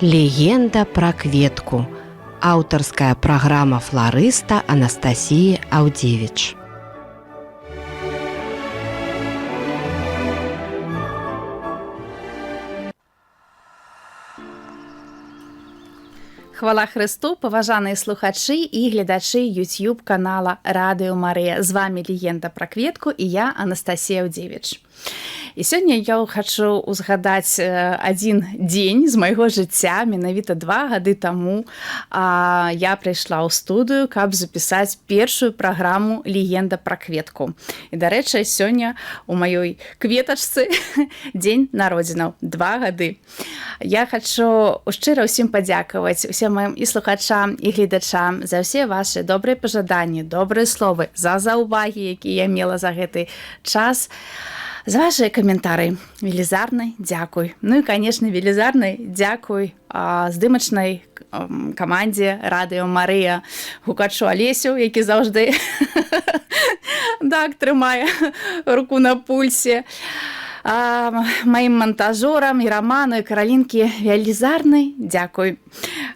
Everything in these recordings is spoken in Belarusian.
Легенда пра кветку. Аўтарская праграма фларыста Анастасіі Аўдзевіч. Хвала Христу, паважаныя слухачы і гледачы YouTube канала Радыё Марыя. З вами легенда пра кветку і я, Анастасія Аўдзевіч. І сёння я хочу узгадаць адзін дзень з майго жыцця. Менавіта 2 гады таму я прыйшла ў студыю, каб запісаць першую праграму «Легенда пра кветку». І, дарэчы, сёння у маёй кветачцы дзень народзінаў, 2 гады. Я хочу шчыра ўсім падзякаваць усім маім і слухачам, і гледачам за ўсе вашы добрыя пажаданні, добрыя словы, за заўвагі, якія я мела за гэты час. За ваши каментары. Велізарны дзякуй. Ну і, канешне, велізарны дзякуй здымачнай камандзе Радыё Марыя, гукачу Алесю, які заўжды так трымае руку на пульсе. Маім монтажорам і Роману, і Каралінкі велізарны дзякуй.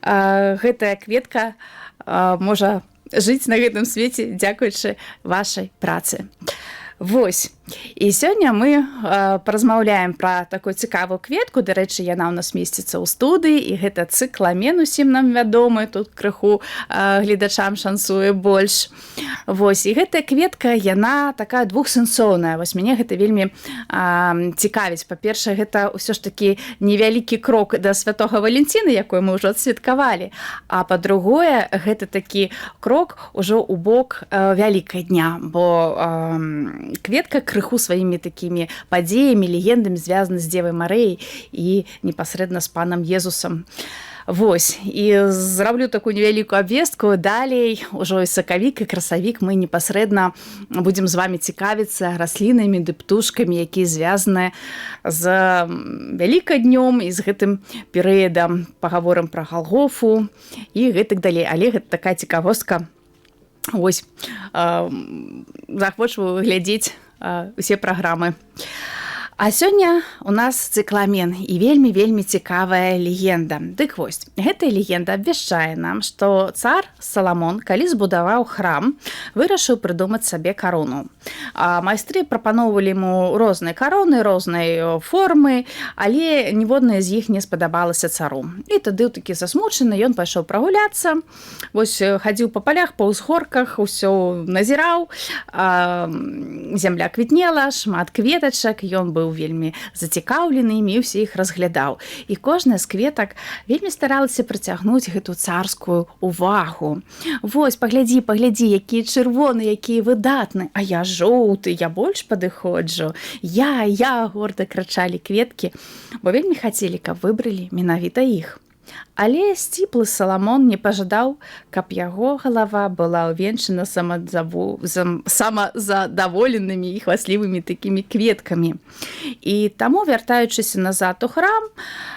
Гэтая кветка можа жыць на гэтым свеце дзякуючы вашай працы. Вось. І сёння мы паразмаўляем пра такую цікавую кветку. Дарэчы, яна ў нас месціцца ў студыі, і гэта цыкламен, усім нам вядомы. Тут крыху гледачам шансуе больш. Вось. І гэтая кветка, яна такая двухсэнсоўная. Вось мяне гэта вельмі цікавіць. Па-першае, гэта ўсё ж такі невялікі крок да Святога Валентина, якой мы ўжо адсвяткавалі. А па-другое, гэта такі крок ужо ў бок вялікай дня, бо кветка крыху сваімі такімі падзеямі, легендамі звязана з Дзевай Марыяй і непасрэдна з панам Езусам. Вось, і зраблю такую невялікую абвестку. Далей, ужо і сакавік, і красавік мы непасрэдна будзем з вами цікавіцца раслінамі ды птушкамі, якія звязаны з вялікаднём і з гэтым перыядам. Пагаворым пра Галгофу і гэтак далей. Але гэта такая цікавостка. Вось, захвочваю глядзець усе праграмы. А сёння у нас цыкламен і вельмі цікавая легенда. Дык вось, гэтая легенда абвяшчае нам, што цар Саламон, калі збудаваў храм, вырашыў прыдумаць сабе карону. Майстры прапаноўвалі яму розныя кароны, рознай формы, але ніводная з іх не спадабалася цару. І тады такі засмучаны, ён пайшоў прагуляцца, вось хадзіў па палях, па ўзгорках, усё назіраў, зямля квітнела, шмат кветачак, ён быў вельмі зацікаўлены імі, ўсе іх разглядаў. І кожная з кветак вельмі старалася прыцягнуць гэту царскую увагу. Вось, паглядзі, якія чырвоны, якія выдатны, а я жоўты, я больш падыходжу. Я, горда крычалі кветкі, бо вельмі хацелі, каб выбралі менавіта іх. Але сціплы Саламон не пажадаў, каб яго галава была ўвенчана самазадаволенымі і хваслівымі такімі кветкамі. І таму, вяртаючыся назад у храм,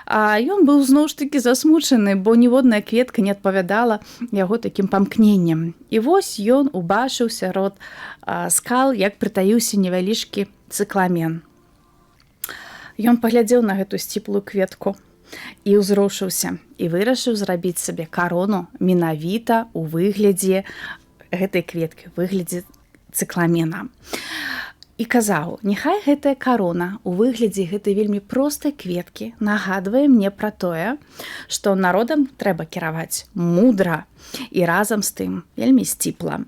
ён быў зноў ж такі засмучаны, бо ніводная кветка не адпавядала яго такім памкненням. І вось ён убачыў сярод скал, як прытаіўся невялічкі цыкламен. Ён паглядзеў на гэту сціплую кветку і ўзрушыўся, і вырашыў зрабіць сабе карону менавіта ў выглядзе гэтай кветкі, выглядзе цыкламена. І казаў, няхай гэтая карона ў выглядзе гэтай вельмі простай кветкі нагадвае мне пра тое, што народам трэба кіраваць мудра і разам з тым вельмі сціпла.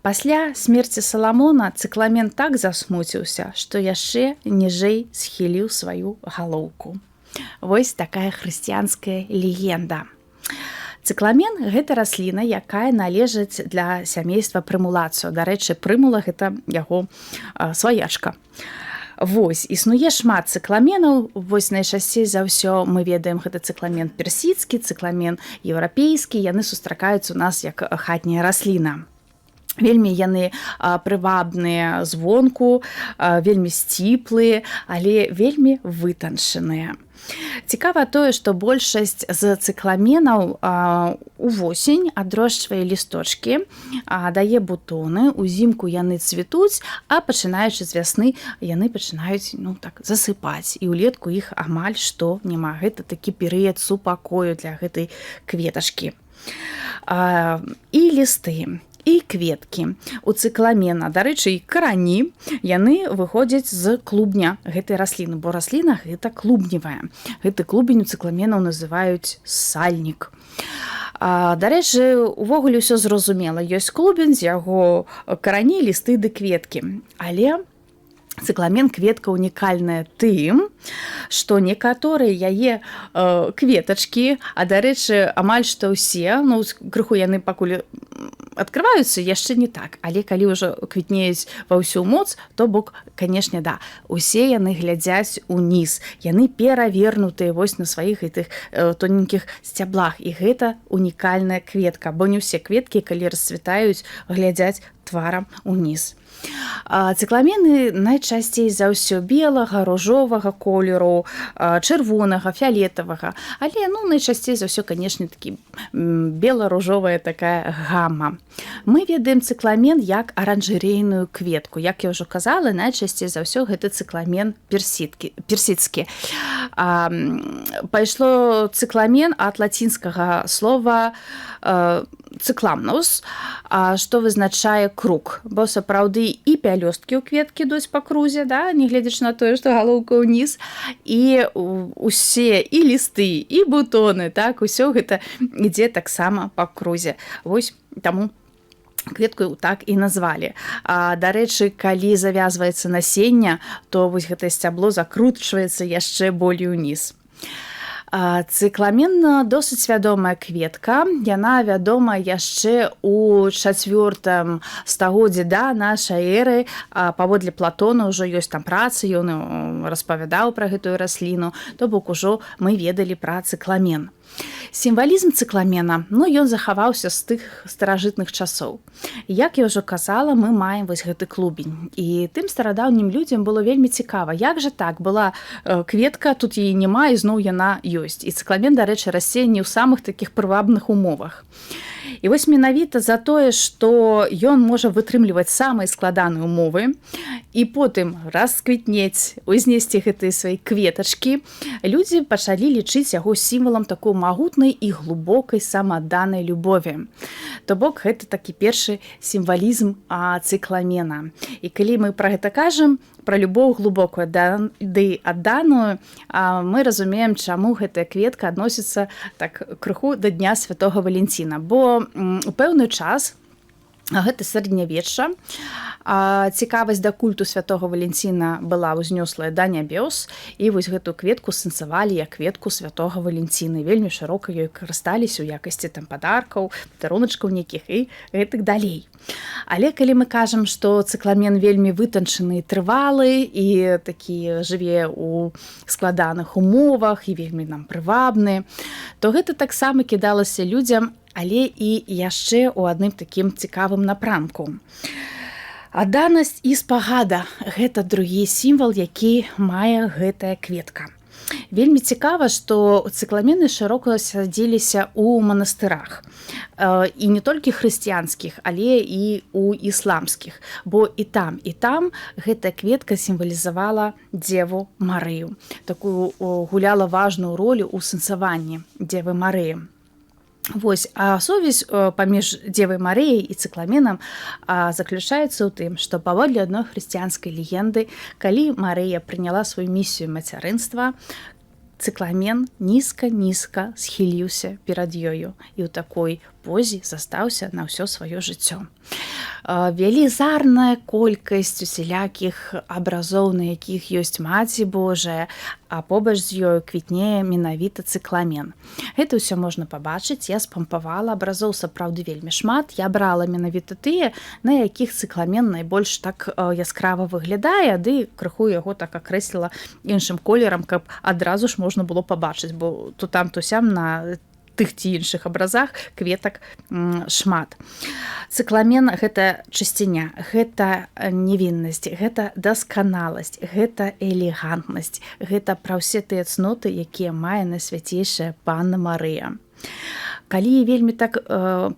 Пасля смерці Саламона цыкламен так засмуціўся, што яшчэ ніжэй схіліў сваю галоўку. Вось такая хрысціянская легенда. Цыкламен – гэта расліна, якая належыць для сямейства прымулацыю. Дарэчы, прымула – гэта яго сваячка. Вось, існуе шмат цыкламенаў. Вось найчасцей за ўсё мы ведаем, гэта цыкламен персідскі, цыкламен еўрапейскі. Яны сустракаюцца у нас як хатняя расліна. Вельмі яны прывабныя звонку, вельмі сціплыя, але вельмі вытанчаныя. Цікава тое, што большасць з цыкламенаў увосень адрошчвае лісточкі, дае бутоны, узімку яны цвітуць, а пачынаючы з вясны яны пачынаюць засыпаць. І ўлетку іх амаль што няма. Гэта такі перыяд супакою для гэтай кветачкі. І лісты. І кветкі у цыкламена, дарэчы, і карані, яны выходзяць з клубня гэтай расліны, бо расліна гэта клубневая. Гэты клубень у цыкламенаў называюць сальнік. Дарэчы, увогуле ўсё зразумела. Ёсць клубень, з яго карані, лісты ды кветкі. Але цыкламен кветка унікальная тым, што некаторыя яе кветачкі, дарэчы, амаль што ўсе, крыху яны пакуль адкрываюцца, яшчэ не так, але калі ўжо квітнеюць ва ўсю моц, то бок, канешне, да, усе яны глядзяць уніз, яны перавернутыя вось на сваіх гэтых тоненькіх сцяблах, і гэта унікальная кветка, бо не ўсе кветкі, калі расцвітаюць, глядзяць тварам уніз. Цыкламены найчасцей за ўсё белага, ружовага колеру, чырвонага, фіолетавага, але найчасцей за ўсё, канешне, такі бела-ружовая такая гама. Мы ведаем цыкламен як аранжарэйную кветку. Як я ўжо казала, найчасцей за ўсё гэта цыкламен персідскі. Пайшло цыкламен ад лацінскага слова цыкламнус, што вызначае круг, бо сапраўды і пялёсткі ў кветкі ідуць па крузе, нягледзячы на тое, што галоўка ўніз, і усе і лісты, і бутоны, усё гэта ідзе таксама па крузе. Вось таму кветку так і назвалі. Дарэчы, калі завязваецца насенне, то вось гэтае сцябло закручваецца яшчэ болей уніз. Цыкламен досыць вядомая кветка. Яна вядома яшчэ ў 4 стагоддзі да нашай эры. Паводле Платона ўжо ёсць там працы, ён распавядаў пра гэтую расліну, то бок ужо мы ведалі пра цыкламен. Сімвалізм цыкламена, ён захаваўся з тых старажытных часоў. Як я ўжо казала, мы маем вось гэты клубень. І тым старадаўнім людзям было вельмі цікава, як жа так, была кветка, тут яе няма, і зноў яна ёсць. І цыкламен, дарэчы, расце не ў самых такіх прывабных умовах. І вось менавіта за тое, што ён можа вытрымліваць самыя складаныя умовы і потым расквітнець, узнесці гэтыя свае кветачкі, людзі пачалі лічыць яго сімвалам такой магутнай і глыбокай самаадданай любові. То бок гэта такі першы сімвалізм цыкламена. І калі мы пра гэта кажам, пра любоў глыбокую ды адданую, мы разумеем, чаму гэтая кветка адносіцца так крыху да Дня Святога Валенціна. Бо у пэўны час, гэта сярэднявечча, цікавасць да культу святога Валенціна была ўзнёслая да нябёс, і вось гэту кветку сэнсавалі як кветку святога Валенціна. Вельмі шырока ёй карысталіся ў якасці падаркаў, падаруначкаў нейкіх і гэтак далей. Але калі мы кажам, што цыкламен вельмі вытанчаны, трывалы і такі жыве ў складаных умовах і вельмі нам прывабны, то гэта таксама кідалася людзям, але і яшчэ ў адным такім цікавым напрамку. Адданасць і спагада – гэта другі сімвал, які мае гэтая кветка. Вельмі цікава, што цыкламены шырока садзіліся ў манастырах. І не толькі хрысціянскіх, але і ў ісламскіх. Бо і там гэтая кветка сімвалізавала Дзеву Марыю. Такую гуляла важную ролю ў сэнсаванні Дзевы Марыі. Вось, а сувязь паміж Дзевай Марыяй і цыкламенам заключаецца ў тым, што паводле адной хрысціянскай легенды, калі Марыя прыняла сваю місію мацярынства, цыкламен нізка-нізка схіліўся перад ёю і ў такой позе застаўся на ўсё сваё жыццё. Велізарная колькасць усялякіх абразоў, на якіх ёсць Маці Божая, а побач з ёю квітнее менавіта цыкламен. Гэта ўсё можна пабачыць, я спампавала, абразоў сапраўды вельмі шмат, я брала менавіта тыя, на якіх цыкламен найбольш так яскрава выглядае, ды крыху яго так акрэсліла іншым колерам, каб адразу ж можна было пабачыць, бо то там, то сям на тых ці іншых абразах кветак шмат. Цыкламен – гэта чысціня, гэта невіннасць, гэта дасканаласць, гэта элегантнасць, гэта пра ўсе тыя цноты, якія мае найсвяцейшая Панна Марыя. Калі вельмі так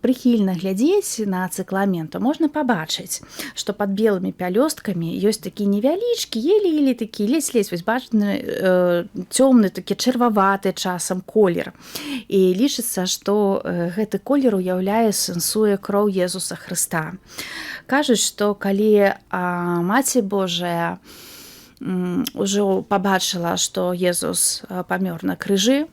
прыхільна глядзець на цыкламен, то можна пабачыць, што пад белымі пялёсткамі ёсць такі невялічкі, еле-еле такі, ледзь-ледзь, вось бачны цёмны, такі чырваваты часам колер. І лічыцца, што гэты колер уяўляе, сэнсуе кроў Езуса Хрыста. Кажуць, што калі Маці Божая ўжо пабачыла, што Езус памёр на крыжы,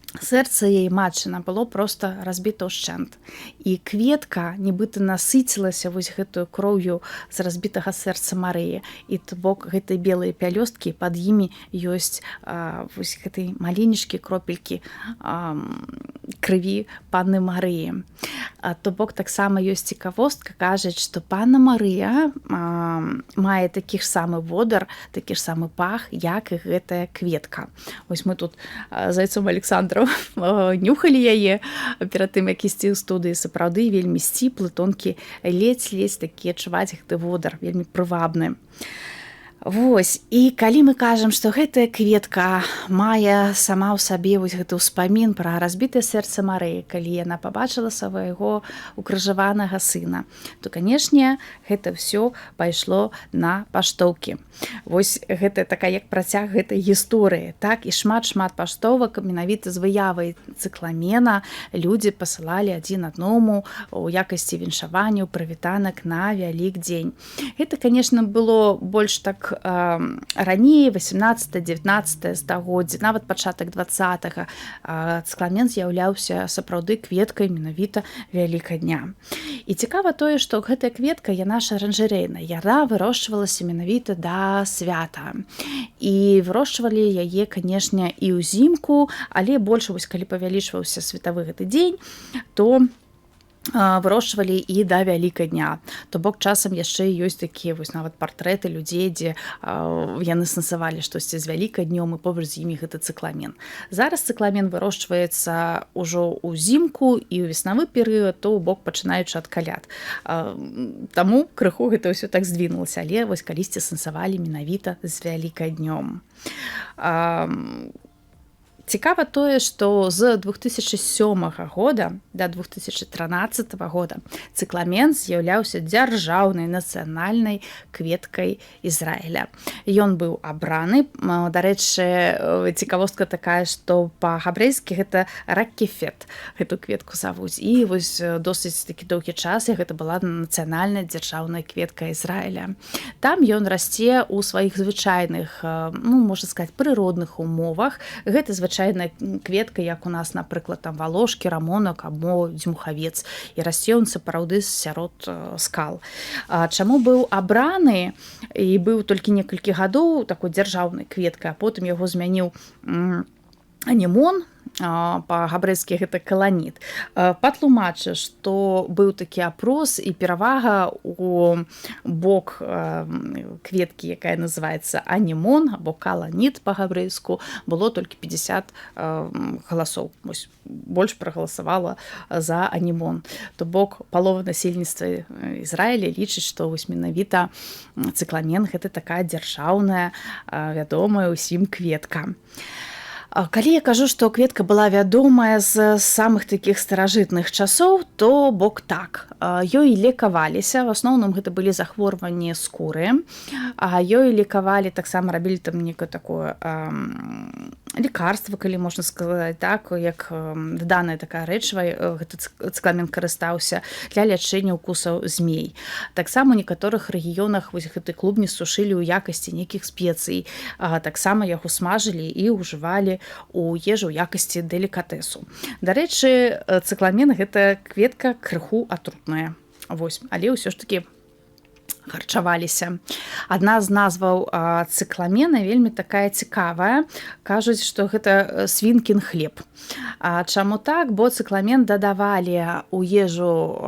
сэрца яе матчына было проста разбіта ўшчэнт. І кветка нібыта насыцілася вось гэтую кроўю з разбітага сэрца Марыі. І то бок гэтыя белыя пялёсткі, пад імі ёсць вось гэтай маленечкі кропелькі крыві Панны Марыі. То бок таксама ёсць цікавостка, кажуць, што Панна Марыя мае такі ж самы водар, такі ж самы пах, як і гэтая кветка. Вось мы тут зайцом Александром нюхалі яе перад тым, як ісці ў студыі. Сапраўды вельмі сціплы, тонкі, ледзь-ледзь такі адчуваць гэты водар, вельмі прывабны. Вось, і калі мы кажам, што гэтая кветка мае сама ў сабе вось гэты ўспамін пра разбітае сэрца Марыі, калі яна пабачыла свайго укрыжаванага сына, то, канешне, гэта ўсё пайшло на паштоўкі. Вось гэта такая як працяг гэтай гісторыі, так, і шмат-шмат паштовак менавіта з выявай цыкламена людзі пасылалі адзін аднаму у якасці віншаванняў, прывітанак на Вялікдзень. Гэта, канешне, было больш так раней, 18-19 стагоддзя, нават пачатак 20-га, цыкламен з'яўляўся сапраўды кветкай менавіта Вялікадня. І цікава тое, што гэтая кветка, яна ж аранжарэйная, яна вырошчвалася менавіта да свята. І вырошчвалі яе, канешне, і ўзімку, але больш, вось, калі павялічваўся светавы гэты дзень, то вырошчвалі і да Вялікадня. То бок часам яшчэ ёсць такія вось нават партрэты людзей, дзе яны сэнсавалі штосьці з Вялікаднём, і побач з імі гэта цыкламен. Зараз цыкламен вырошчваецца ўжо ўзімку і ў веснавы перыяд, то бок пачынаючы ад каляд. Таму крыху гэта ўсё так здвінулася, але вось калісьці сэнсавалі менавіта з Вялікаднём. Цікава тое, што з 2007 года да 2013 года цыкламен з'яўляўся дзяржаўнай нацыянальнай кветкай Ізраіля. Ён быў абраны. Дарэчы, цікавостка такая, што па-габрэйскі гэта раккефет, гэту кветку завуць. І вось досыць такі доўгі час гэта была нацыянальная дзяржаўная кветка Ізраіля. Там ён расце ў сваіх звычайных, можна сказаць, прыродных умовах. Гэта звычайная кветка, як у нас, напрыклад, там валошкі, рамонак або дзьмухавец. І расце ён сапраўды сярод скал. Чаму быў абраны і быў толькі некалькі гадоў такой дзяржаўнай кветкай, а потым яго змяніў анемон, па-габрэйскі гэта каланіт. Патлумачу, што быў такі апрос і перавага у бок кветкі, якая называецца анемон або каланіт па-габрэйску, было толькі 50 галасоў. Вось, больш прагаласавала за анемон. То бок палова насельніцтва Ізраіля лічыць, што вось менавіта цыкламен гэта такая дзяржаўная, вядомая ўсім кветка. Калі я кажу, што кветка была вядомая з самых такіх старажытных часоў, то бок так. Ёй лекаваліся, в асноўным гэта былі захворванні скуры, ёй лекавалі, таксама рабілі там некае такое лекарства, калі можна сказаць, так, як даная такая рэчыва, гэты цыкламен карыстаўся для лячэння укусаў змей. Таксама у некаторых рэгіёнах вось гэты клубні сушылі ў якасці нейкіх спецый, таксама яго смажылі і ўжывалі у ежу ў якасці делікатэсу. Дарэчы, цыкламен гэта кветка крыху атрутная. Вось, але ўсё ж такі харчаваліся. Адна з назваў цыкламена вельмі такая цікавая. Кажуць, што гэта свінкін хлеб. Чаму так? Бо цыкламен дадавалі ў ежу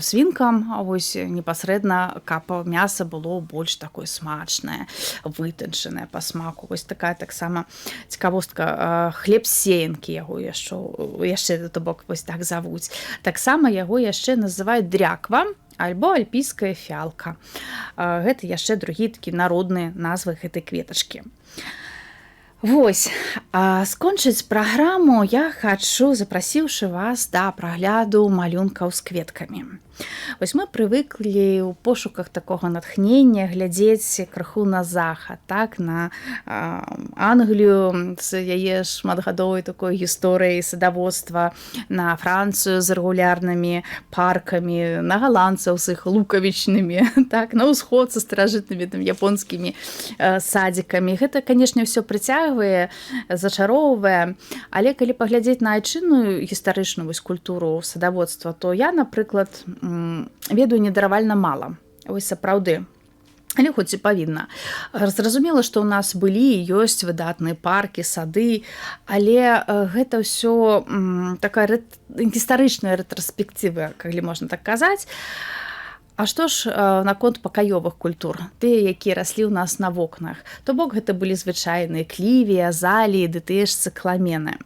свінкам, вось непасрэдна, каб мяса было больш такое смачнае, вытанчанае па смаку. Вось такая таксама цікавостка. Хлеб сеянкі яго яшчэ то бок вось так завуць. Таксама яго яшчэ называюць дряква альбо альпійская фіалка. Гэта яшчэ другія такія народныя назвы гэтай кветачкі. Вось, скончыць праграму я хачу, запрасіўшы вас да прагляду малюнкаў з кветкамі. Вось мы прывыклі ў пошуках такога натхнення глядзець крыху на захад, так, на Англію з яе шматгадовай такой гісторыяй садаводства, на Францыю з рэгулярнымі паркамі, на галандцаў з іх лукавічнымі, так, на ўсход са старажытнымі там японскімі садзікамі. Гэта, канешне, ўсё прыцягвае, зачароўвае, але калі паглядзець на айчынную гістарычную культуру садаводства, то я, напрыклад, ведаю недаравальна мала. Вось сапраўды. Але хоць і павінна. Зразумела, што ў нас былі і ёсць выдатныя паркі, сады, але гэта ўсё такая гістарычная рэтраспектыва, калі можна так казаць. А што ж наконт пакаёвых культур, тыя, якія раслі ў нас на вокнах? То бок гэта былі звычайныя кліві, азаліі, ды тыя ж цыкламены.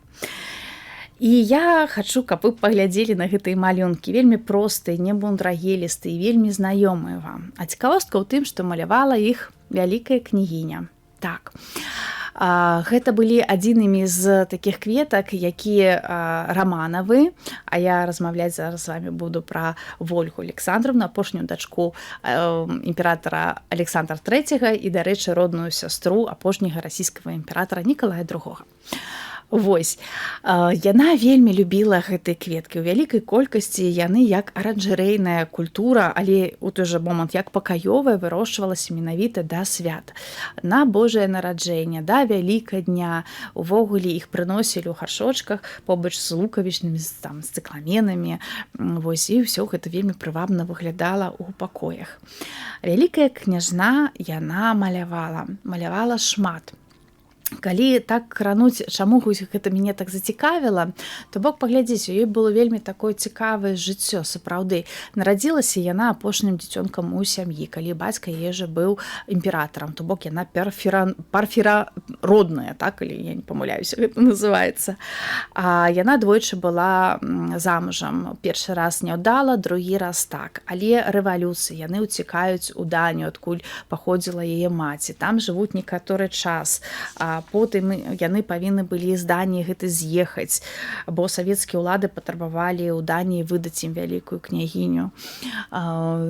І я хачу, каб вы паглядзелі на гэтыя малюнкі, вельмі простыя, немудрагелістыя, вельмі знаёмыя вам. А цікавостка ў тым, што малявала іх вялікая княгіня. Так. Гэта былі адзінымі з такіх кветак, якія раманавы, а я размаўляць зараз з вами буду пра Вольгу Александровну, апошнюю дачку імператара Александра III і, дарэчы, родную сястру апошняга расійскага імператара Нікалая II. Вось, яна вельмі любіла гэтыя кветкі. У вялікай колькасці яны як аранжарэйная культура, але ў той жа момант як пакаёвая вырошчвалася менавіта да свят. На Божае нараджэнне, да Вялікадня, увогуле іх прыносілі ў гаршочках побач з лукавічнымі, там, з цыкламенамі. Вось, і ўсё гэта вельмі прывабна выглядала ў пакоях. Вялікая княжна яна малявала шмат. Калі так крануць, чаму гэта мяне так зацікавіла, то бок паглядзіць, у ёй было вельмі такое цікавае жыццё, сапраўды. Нарадзілася яна апошнім дзіцёнкам у сям'і, калі бацька яе жа быў імператарам, то бок яна парфірародная, так, калі я не памыляюся, гэта называецца. А яна двойчы была замужам. Першы раз няўдала, другі раз так. Але рэвалюцыі, яны ўцікаюць у Данію, адкуль паходзіла яе маці. Там жывуць некаторы час. Потым яны павінны былі з Даніі гэта з'ехаць, бо савецкія ўлады патрабавалі ў Даніі выдаць ім вялікую княгіню.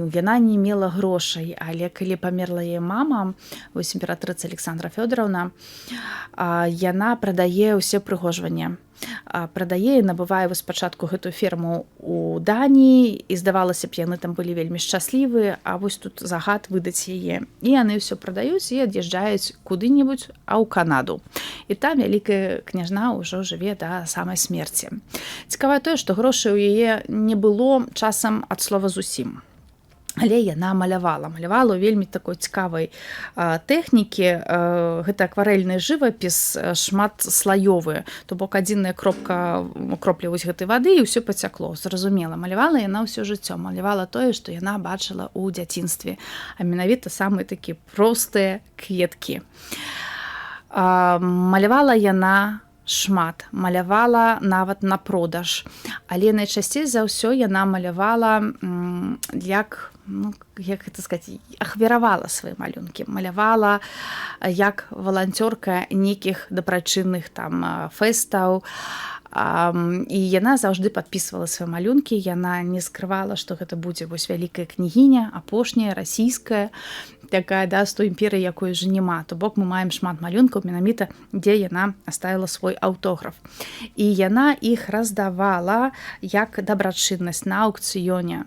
Яна не мела грошай, але калі памерла яе мама, вось імператрыца Александра Фёдоровна, яна прадае ўсе прыгожванні. Прадае і набывае спачатку гэтую ферму ў Даніі, і здавалася б, яны там былі вельмі шчаслівыя, а вось тут загад выдаць яе. І яны ўсё прадаюць і ад'язджаюць куды-небудзь, а ў Канаду. І там вялікая княжна ўжо жыве да самай смерці. Цікавае тое, што грошай у яе не было часам ад слова зусім. Але яна малявала ў вельмі такой цікавай тэхнікі. Гэта акварэльны жывапіс, шматслаёвы, то бок адзіная кропля вось гэтай вады і ўсё пацякло. Зразумела, малявала яна ўсё жыццё, малявала тое, што яна бачыла ў дзяцінстве, а менавіта самыя такія простыя кветкі. Малявала яна шмат, малявала нават на продаж, але найчасцей за ўсё яна малявала як гэта сказаць, ахвяравала свае малюнкі, малявала як валанцёрка нейкіх дабрачынных там фэстаў, і яна заўжды падпісвала свае малюнкі, яна не скрывала, што гэта будзе вось вялікая княгіня, апошняя, расійская, такая, да, з той імперыі, якой уже няма. То бок мы маем шмат малюнкаў, менавіта, дзе яна аставіла свой аўтограф. І яна іх раздавала як дабрачыннасць на аўкцыёне.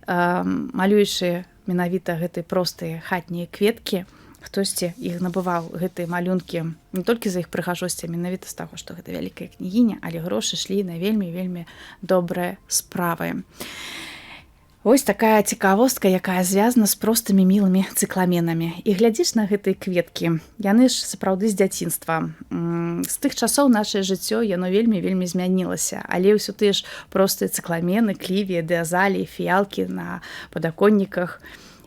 Малюючы менавіта гэтыя простыя хатнія кветкі, хтосьці іх набываў гэтыя малюнкі не толькі за іх прыгажосць, а менавіта з таго, што гэта вялікая княгіня, але грошы шлі на вельмі-вельмі добрыя справы. Ось такая цікавостка, якая звязана з простымі мілымі цыкламенамі. І глядзіш на гэтыя кветкі, яны ж сапраўды з дзяцінства. З тых часоў нашае жыццё яно вельмі змянілася, але ўсё тыя ж простыя цыкламены, клівія, дыазаліі, фіялкі на падаконніках,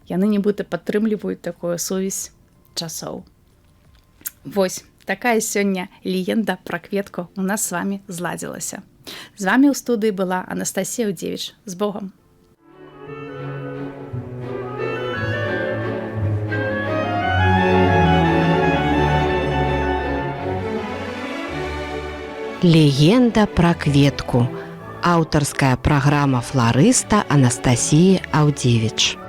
яны нібыта падтрымліваюць такую сувязь часоў. Вось, такая сёння легенда пра кветку у нас з вамі зладзілася. З вамі ў студыі была Анастасія Аўдзевіч. З Богам! Легенда пра кветку. Аўтарская праграма фларыста Анастасіі Аўдзевіч.